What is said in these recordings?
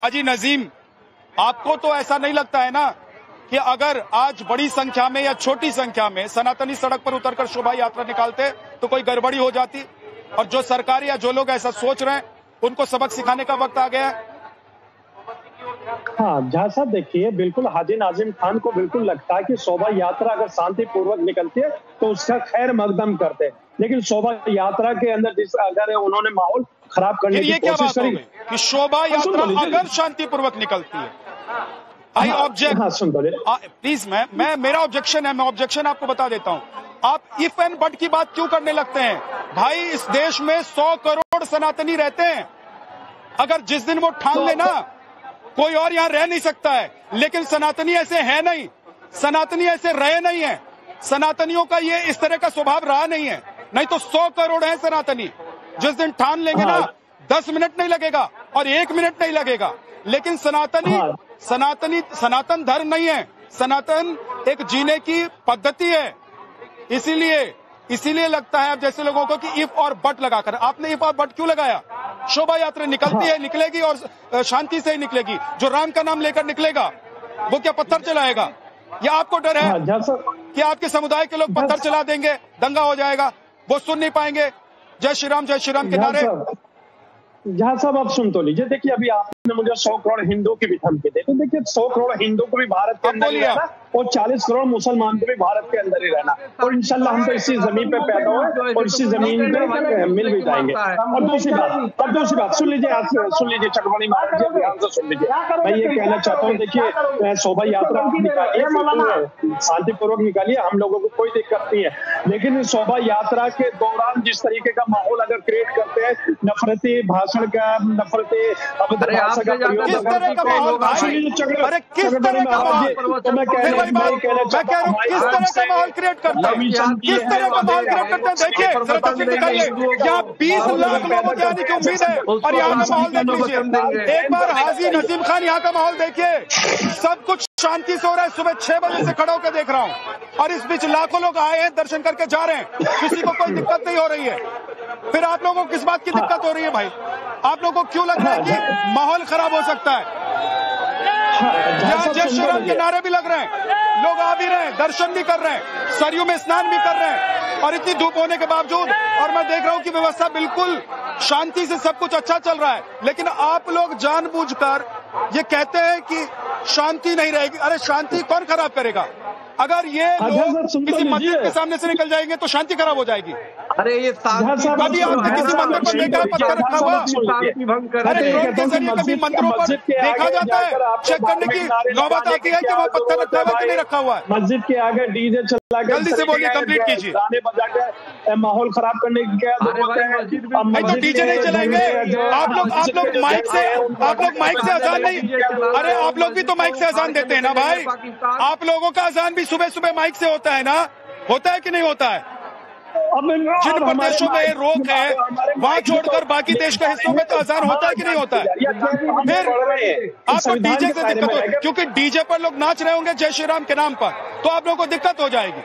हाजी नजीम, आपको तो ऐसा नहीं लगता है ना कि अगर आज बड़ी संख्या में या छोटी संख्या में सनातनी सड़क पर उतरकर शोभा यात्रा निकालते तो कोई गड़बड़ी हो जाती? और जो सरकार या जो लोग ऐसा सोच रहे हैं उनको सबक सिखाने का वक्त आ गया है। हाँ जहाँ साहब देखिए, बिल्कुल हाजी नाजिम खान को बिल्कुल लगता है कि शोभा यात्रा अगर शांतिपूर्वक निकलती है तो उसका खैर मकदम करते हैं, लेकिन शोभा यात्रा के अंदर जिस अगर उन्होंने माहौल खराब करने की कोशिश करी कि शोभा यात्रा अगर शांतिपूर्वक निकलती है, आई ऑब्जेक्ट। हाँ सुन प्लीज, मेरा ऑब्जेक्शन है, मैं ऑब्जेक्शन आपको बता देता हूँ। आप इफ एंड बट की बात क्यों करने लगते हैं? भाई इस देश में 100 करोड़ सनातनी रहते हैं। अगर जिस दिन वो ठान लेना कोई और यहाँ रह नहीं सकता है, लेकिन सनातनी ऐसे है नहीं, सनातनी ऐसे रहे नहीं है, सनातनियों का ये इस तरह का स्वभाव रहा नहीं है। नहीं तो 100 करोड़ है सनातनी, जिस दिन ठान लेंगे ना 10 मिनट नहीं लगेगा और 1 मिनट नहीं लगेगा। लेकिन सनातन धर्म नहीं है, सनातन एक जीने की पद्धति है। इसीलिए लगता है अब जैसे लोगों को कि इफ और बट लगाकर। आपने इफ और बट क्यों लगाया? शोभा यात्रा निकलती है, निकलेगी और शांति से ही निकलेगी। जो राम का नाम लेकर निकलेगा वो क्या पत्थर चलाएगा? या आपको डर है कि आपके समुदाय के लोग पत्थर चला देंगे, दंगा हो जाएगा, वो सुन नहीं पाएंगे जय श्री राम के नारे? जहाँ साहब आप सुन तो लीजिए, देखिए अभी आपने मुझे 100 करोड़ हिंदू की भी धमकी दी, तो देखिए 100 करोड़ हिंदू को भी भारत के अंदर ही रहना और 40 करोड़ मुसलमान को भी भारत के अंदर ही रहना, और इंशाल्लाह हम तो इसी जमीन पे पैदा हुए और इसी जमीन पे मिल भी जाएंगे। और दूसरी बात सुन लीजिए चकवानी महाराज जी, ध्यान से सुन लीजिए। मैं ये कहना चाहता हूँ, देखिए शोभा यात्रा निकालिए, शांतिपूर्वक निकालिए, हम लोगों को कोई दिक्कत नहीं है, लेकिन शोभा यात्रा के दौरान जिस तरीके का माहौल अगर क्रिएट करते हैं, नफरती भाषण का, नफरती भाषा का प्रयोग, किस तरह का माहौल क्रिएट करते हैं? किस तरह का माहौल क्रिएट करते हैं? देखिए जरा तस्वीर दिखाइए, यहाँ 20 लाख लोगों के आने की उम्मीद है और यहाँ का माहौल देख लीजिए। एक बार हाजी नजीम खान यहाँ का माहौल देखिए, सब कुछ शांति से हो रहा है। सुबह 6 बजे से खड़ा होकर देख रहा हूँ और इस बीच लाखों लोग आए हैं, दर्शन करके जा रहे हैं, किसी को कोई दिक्कत नहीं हो रही है। फिर आप लोगों को किस बात की दिक्कत हो रही है भाई? आप लोगों को क्यों लग रहा है कि माहौल खराब हो सकता है? यहाँ जय श्री राम के नारे भी लग रहे हैं, लोग आ भी रहे हैं, दर्शन भी कर रहे हैं, सरयू में स्नान भी कर रहे हैं, और इतनी धूप होने के बावजूद, और मैं देख रहा हूँ कि व्यवस्था बिल्कुल शांति से सब कुछ अच्छा चल रहा है। लेकिन आप लोग जानबूझकर ये कहते हैं कि शांति नहीं रहेगी। अरे शांति कौन खराब करेगा? अगर ये लोग किसी मंदिर के सामने से निकल जाएंगे तो शांति खराब हो जाएगी। अरे ये कभी आपने किसी मंदिर पर देखा है पत्थर रखा हुआ? अरे ड्रोन के जरिए कभी मंदिरों पर देखा जाता है, चेक करने की नौबत आती है कि वहाँ पत्थर रखा हुआ कि नहीं रखा हुआ है? मस्जिद के आगे डीजे चला के, जल्दी से बोलिए, कंप्लीट कीजिए। गाने बजा के माहौल खराब करने की क्या जरूरत है? नहीं तो डीजे नहीं चलाएंगे। आप लोग माइक से अजान नहीं, अरे आप लोग भी तो माइक से अजान देते हैं ना भाई। आप लोगों का अजान भी सुबह सुबह माइक से होता है ना? होता है कि नहीं होता है? जिन प्रदेशों में रोक है वहां छोड़कर बाकी देश के हिस्सों में तो अजान होता है कि नहीं होता है? फिर आपको डीजे से दिक्कत हो, क्योंकि डीजे पर लोग नाच रहे होंगे जय श्री राम के नाम पर, तो आप लोगों को दिक्कत हो जाएगी।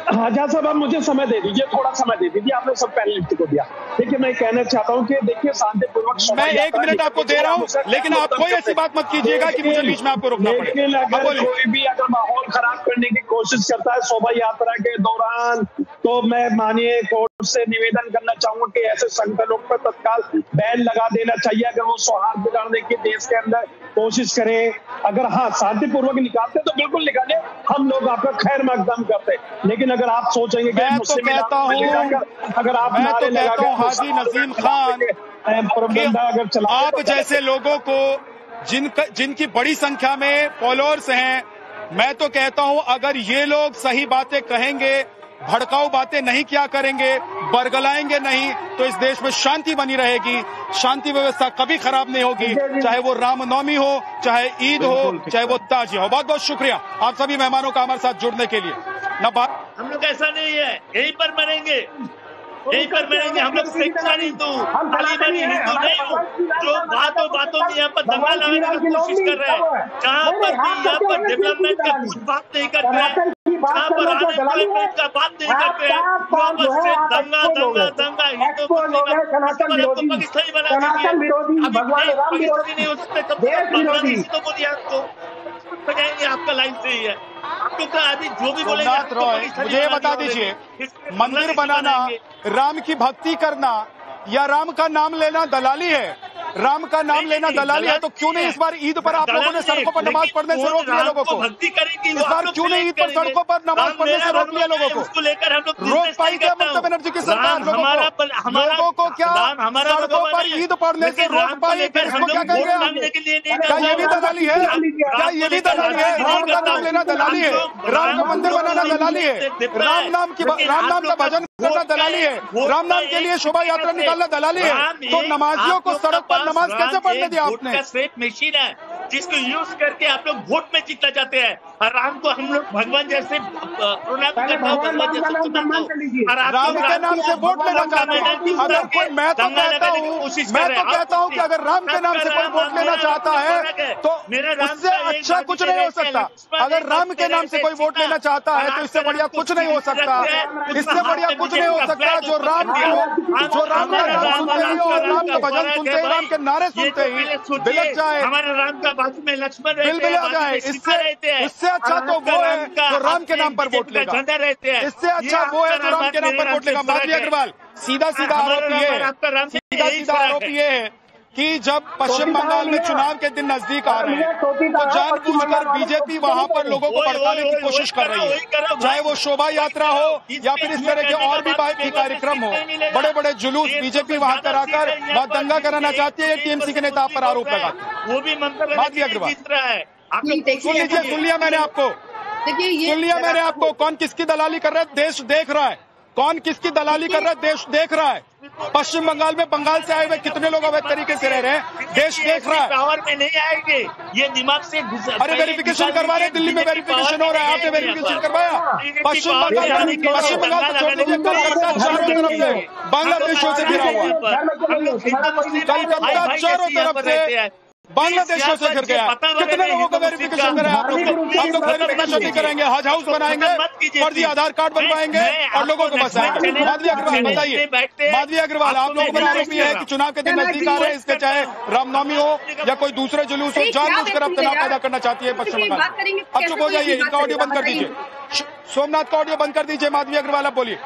हाँ साहब, आप मुझे समय दे दीजिए, थोड़ा समय दे दीजिए, आपने सब पैनलिस्ट को दिया। देखिए मैं कहना चाहता हूँ कि देखिए शांतिपूर्वक, मैं 1 मिनट आपको दे रहा हूँ, लेकिन आप कोई ऐसी बात मत कीजिएगा कि मुझे बीच में आपको रोकना पड़े। लेकिन अगर कोई भी अगर माहौल खराब करने की कोशिश करता है शोभा यात्रा के दौरान, तो मैं मानिए कोर्ट से निवेदन करना चाहूंगा कि ऐसे संगठनों पर तत्काल बैन लगा देना चाहिए। अगर वो सौहार्द बिगाड़ने की देश के अंदर कोशिश करें, अगर हाँ शांतिपूर्वक निकालते तो बिल्कुल निकाले, हम लोग आपका खैर मकदम करते। लेकिन अगर आप सोचेंगे कि मैं तो कहता हूँ हाजी नजीम खान, आप जैसे लोगों को जिनकी बड़ी संख्या में फॉलोअर्स हैं, मैं तो कहता हूं अगर ये लोग सही बातें कहेंगे, भड़काऊ बातें नहीं किया करेंगे, बरगलाएंगे नहीं, तो इस देश में शांति बनी रहेगी। शांति व्यवस्था कभी खराब नहीं होगी, चाहे वो रामनवमी हो, चाहे ईद हो, चाहे वो ताजिया हो। बहुत बहुत शुक्रिया आप सभी मेहमानों का हमारे साथ जुड़ने के लिए। हम लोग ऐसा नहीं है, यहीं पर मरेंगे, यहीं पर मरेंगे। हम लोग सेक्युलर हिंदू, तालिबानी हिंदू नहीं हूँ जो बातों में यहाँ पर दंगा लगाने की कोशिश कर रहे हैं। जहाँ पर भी यहाँ पर डेवलपमेंट का कुछ बात नहीं कर रहे हैं, जहाँ पर आने का बात नहीं करते हैं वहाँ पर सिर्फ दंगा दंगा दंगा हिंदू पाकिस्तानी बना नहीं हो सकते कब बांग्लादेशी तो बोलिए आपको बजाएंगे आपका लाइन से ही है आपको अभी जो भी बोलेंगे मुझे ये बता दीजिए मंदिर बनाना राम की भक्ति करना या राम का नाम लेना दलाली है राम का नाम लेना दलाली है तो क्यों नहीं इस बार ईद पर आप लोगों ने सड़कों पर नमाज पढ़ने से रोक लिया लोगों को इस बार क्यों नहीं ईद पर सड़कों पर नमाज पढ़ने से रोक लिया लोगों को रोक पाई क्या ममता बनर्जी की सरकार लोगों को क्या सड़कों पर ईद पढ़ने से रोक पाई फिर इसको क्या कहेंगे क्या ये भी दलाली है क्या ये भी दलाली है राम का नाम लेना दलाली है राम का मंदिर बनाना दलाली है राम नाम का भजन करना दलाली है राम नाम के लिए शोभा यात्रा निकालना दलाली है तो नमाजियों को सड़क पर नमाज कैसे पढ़ने दिया आपने सेफ मशीन है जिसको यूज करके आप लोग वोट में जीतना चाहते हैं और राम को हम लोग भगवान जैसे राम के नाम से वोट लेना चाहते हैं अगर कोई मैं तो कहता हूँ कि अगर राम के नाम से कोई वोट लेना चाहता है तो उससे अच्छा कुछ नहीं हो सकता अगर राम के नाम से कोई वोट लेना चाहता है तो इससे बढ़िया कुछ नहीं हो सकता इससे बढ़िया कुछ नहीं हो सकता जो राम का नाम सुनते ही और राम का भजन सुनते ही राम के नारे सुनते ही बिलक जाए हमारे राम का बाजू में लक्ष्मण जाए इससे अच्छा तो वो है जो राम के नाम पर वोट लेगा इससे अच्छा वो है जो राम के नाम पर वोट लेगा माधवी अग्रवाल सीधा आरोप ये है कि जब पश्चिम बंगाल में चुनाव के दिन नजदीक आ रहे हैं तो जानबूझकर बीजेपी वहां पर लोगों को भड़काने की कोशिश कर रही है चाहे वो शोभा यात्रा हो या फिर इस तरह के और भी कार्यक्रम हो बड़े बड़े जुलूस बीजेपी वहां कराकर वहां दंगा कराना चाहती है टीएमसी के नेता पर आरोप लगाते हैं वो भी माधवी अग्रवाल सुन लिया मैंने आपको कौन किसकी दलाली कर रहा है देश देख रहा है कौन किसकी दलाली कर रहा है देश देख रहा है पश्चिम बंगाल में बंगाल से आए हुए कितने लोग अवैध तरीके से रह रहे हैं देश देख रहा है पावर में नहीं आएंगे ये दिमाग से अरे वेरिफिकेशन करवा रहे दिल्ली में वेरिफिकेशन हो रहा है आपने वेरिफिकेशन करवाया पश्चिम बंगाल बांग्लादेशों से घिरा हुआ कलकत्ता चारों तरफ से बांग्लादेशों से घिर गया कितने लोगों को वेरिफिकेशन कराया आप लोग वेरिफिकेशन नहीं करेंगे हज हाउस बनाएंगे फर्जी आधार कार्ड बनवाएंगे और लोगों को बसाएंगे माधवी अग्रवाल बताइए माधवी अग्रवाल आप लोगों पर आरोप है कि चुनाव के दिन नजदीक आ रहे हैं इसके चाहे रामनवमी हो या कोई दूसरे जुलूस हो जानबूझकर आप तनाव पैदा करना चाहती है पश्चिम बंगाल अब चुप हो जाइए इनका ऑडियो बंद कर दीजिए सोमनाथ का ऑडियो बंद कर दीजिए माधवी अग्रवाल आप बोलिए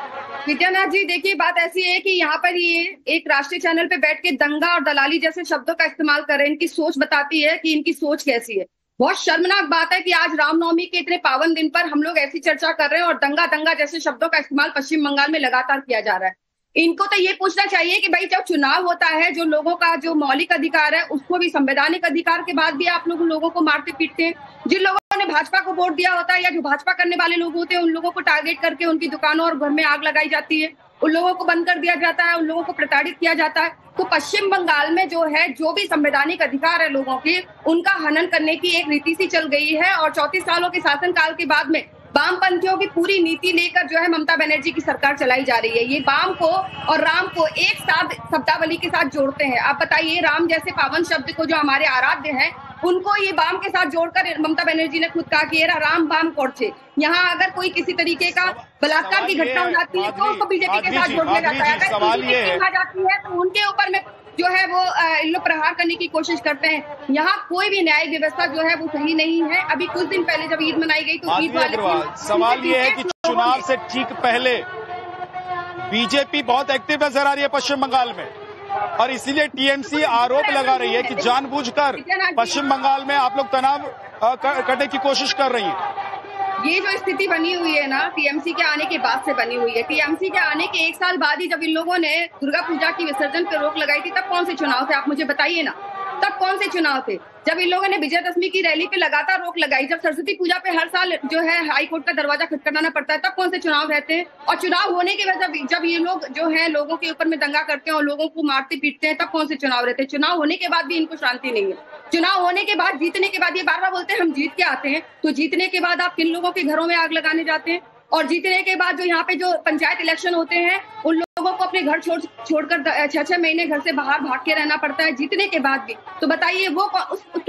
विद्यानाथ जी देखिए बात ऐसी है कि यहाँ पर ये एक राष्ट्रीय चैनल पे बैठ के दंगा और दलाली जैसे शब्दों का इस्तेमाल कर रहे हैं इनकी सोच बताती है कि इनकी सोच कैसी है बहुत शर्मनाक बात है कि आज रामनवमी के इतने पावन दिन पर हम लोग ऐसी चर्चा कर रहे हैं और दंगा जैसे शब्दों का इस्तेमाल पश्चिम बंगाल में लगातार किया जा रहा है इनको तो ये पूछना चाहिए कि भाई जब चुनाव होता है जो लोगों का जो मौलिक अधिकार है उसको भी संवैधानिक अधिकार के बाद भी आप लोगों को मारते पीटते हैं जिन लोगों ने भाजपा को वोट दिया होता है या जो भाजपा करने वाले लोग होते हैं उन लोगों को टारगेट करके उनकी दुकानों और घर में आग लगाई जाती है उन लोगों को बंद कर दिया जाता है उन लोगों को प्रताड़ित किया जाता है तो पश्चिम बंगाल में जो है जो भी संवैधानिक अधिकार है लोगों के उनका हनन करने की एक रीति सी चल गई है और 34 सालों के शासनकाल के बाद में वामपंथियों की पूरी नीति लेकर जो है ममता बनर्जी की सरकार चलाई जा रही है ये वाम को और राम को एक साथ शब्दावली के साथ जोड़ते हैं आप बताइए राम जैसे पावन शब्द को जो हमारे आराध्य हैं उनको ये वाम के साथ जोड़कर ममता बनर्जी ने खुद कहा कि राम वाम कोर्चे यहाँ अगर कोई किसी तरीके का बलात्कार की घटना हो जाती है तो उसको बीजेपी के साथ जोड़ दिया जाता है अगर बीजेपी आ जाती है तो उनके ऊपर में जो है वो इन लोग प्रहार करने की कोशिश करते हैं यहाँ कोई भी न्यायिक व्यवस्था जो है वो सही नहीं है अभी कुछ दिन पहले जब ईद मनाई गई तो ईद वाले सवाल ये है कि चुनाव से ठीक पहले बीजेपी बहुत एक्टिव नजर आ रही है पश्चिम बंगाल में और इसीलिए टीएमसी आरोप लगा रही है कि जानबूझकर पश्चिम बंगाल में आप लोग तनाव करने की कोशिश कर रही है ये जो स्थिति बनी हुई है ना टीएमसी के आने के बाद से बनी हुई है टीएमसी के आने के 1 साल बाद ही जब इन लोगों ने दुर्गा पूजा की विसर्जन पर रोक लगाई थी तब कौन से चुनाव थे आप मुझे बताइए ना तब कौन से चुनाव थे जब इन लोगों ने विजयदशमी की रैली पे लगातार रोक लगाई जब सरस्वती पूजा पे हर साल जो है हाई कोर्ट का दरवाजा खटखटाना पड़ता है तब कौन से चुनाव रहते हैं और चुनाव होने के बाद जब ये लोग जो है लोगों के ऊपर में दंगा करते हैं और लोगों को मारते पीटते हैं तब कौन से चुनाव रहते हैं चुनाव होने के बाद भी इनको शांति नहीं है चुनाव होने के बाद जीतने के बाद ये बार बार बोलते हैं हम जीत के आते हैं तो जीतने के बाद आप किन लोगों के घरों में आग लगाने जाते हैं और जीतने के बाद जो यहाँ पे जो पंचायत इलेक्शन होते हैं उन लोगों को अपने घर छोड़कर 6-6 महीने घर से बाहर भाग के रहना पड़ता है जीतने के बाद भी तो बताइए वो उसके